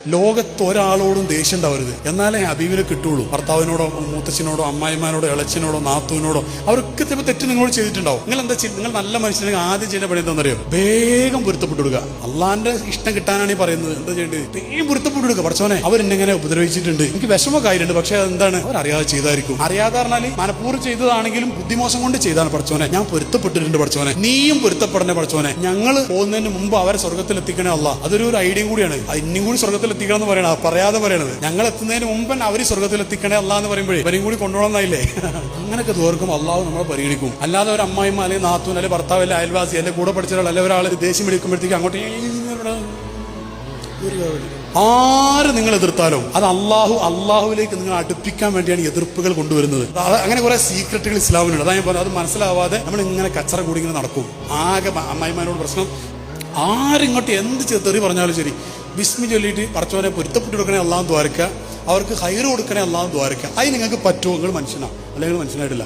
ലോകത്ത് ഒരാളോടും ദേഷ്യം ഉണ്ടാവരുത്, എന്നാലേ ഹബീബിനെ കിട്ടുള്ളൂ. ഭർത്താവിനോടോ മൂത്തച്ഛനോടോ അമ്മായിമാനോടോ ഇളച്ചനോടോ നാത്തൂനോടോ അവർക്ക് ചിലപ്പോൾ തെറ്റ് നിങ്ങളോട് ചെയ്തിട്ടുണ്ടാവും. നിങ്ങൾ എന്താ നിങ്ങൾ നല്ല മനുഷ്യനെ ആദ്യം ചെയ്യുന്ന പണി എന്താണെന്നറിയോ? വേഗം പൊരുത്തപ്പെട്ടു കൊടുക്കുക. അള്ളാന്റെ ഇഷ്ടം കിട്ടാനാണ് ഈ പറയുന്നത്. എന്താ ചെയ്യേണ്ടത്? വേഗം പൊരുത്തപ്പെട്ടു കൊടുക്കുക. പഠിച്ചോനെ അവരെന്നെങ്ങനെ ഉപദ്രവിച്ചിട്ടുണ്ട്, എനിക്ക് വിഷമക്കായിട്ടുണ്ട്, പക്ഷെ അതെന്താണ് അവരറിയാതെ ചെയ്തായിരിക്കും. അറിയാതെ പറഞ്ഞാൽ മനഃപൂർവ്വം ചെയ്തതാണെങ്കിലും ബുദ്ധിമോശം കൊണ്ട് ചെയ്താണ്. പഠിച്ചോനെ ഞാൻ പൊരുത്തപ്പെട്ടിട്ടുണ്ട്, പഠിച്ചോനെ നീയും പൊരുത്തപ്പെടണേ. പഠിച്ചോനെ ഞങ്ങൾ പോകുന്നതിന് മുമ്പ് അവരെ സ്വർഗത്തിൽ എത്തിക്കണേ അല്ല. അതൊരു ഐഡിയ കൂടിയാണ്. ഇന്നും കൂടി സ്വർഗത്തിൽ എത്തിക്കണം എന്ന് പറയണത്, പറയാതെ പറയണത്. ഞങ്ങൾ എത്തുന്നതിന് മുമ്പ് അവര് സ്വർഗത്തിൽ എത്തിക്കണേ അല്ല എന്ന് പറയുമ്പോഴേ ഇവരും കൂടി കൊണ്ടുപോകണമെന്നായില്ലേ? അങ്ങനെയൊക്കെ തോർക്കും അള്ളാഹു നമ്മളെ പരിഗണിക്കും. അല്ലാതെ ഒരു അമ്മായിമ്മ അല്ലെങ്കിൽ നാത്തൂൻ അല്ലെങ്കിൽ ഭർത്താവ് അല്ലെങ്കിൽ അയൽവാസി അല്ലെങ്കിൽ കൂടെ പഠിച്ച ഒരാൾ അല്ലെങ്കിൽ ഒരാൾ ദേഷ്യം എടുക്കുമ്പോഴത്തേക്ക് അങ്ങോട്ട് ആര് നിങ്ങൾ എതിർത്താലും അത് അള്ളാഹുവിലേക്ക് നിങ്ങൾ അടുപ്പിക്കാൻ വേണ്ടിയാണ് എതിർപ്പുകൾ കൊണ്ടുവരുന്നത്. അങ്ങനെ കുറെ സീക്രട്ടുകൾ ഇസ്ലാമിലുണ്ട്. അതാ ഞാൻ പറഞ്ഞത്. അത് മനസ്സിലാവാതെ നമ്മൾ ഇങ്ങനെ കച്ചറ കൂടി ഇങ്ങനെ നടക്കും. ആകെ അമ്മായിമാരോട് പ്രശ്നം. ആരിങ്ങോട്ട് എന്ത് തെറി പറഞ്ഞാലും ശരി, ബിസ്മി ചൊല്ലിയിട്ട് പടച്ചവനെ പൊരുത്തപ്പെട്ടു കൊടുക്കണേ അള്ളാഹു ദ്വാരക്കുക, അവർക്ക് ഹൈറ് കൊടുക്കണേ അള്ളാഹു ദ്വാരക്കുക. അത് നിങ്ങൾക്ക് പറ്റുമോ? നിങ്ങൾ മനുഷ്യനാ അല്ലെങ്കിൽ മനുഷ്യനായിട്ടില്ല.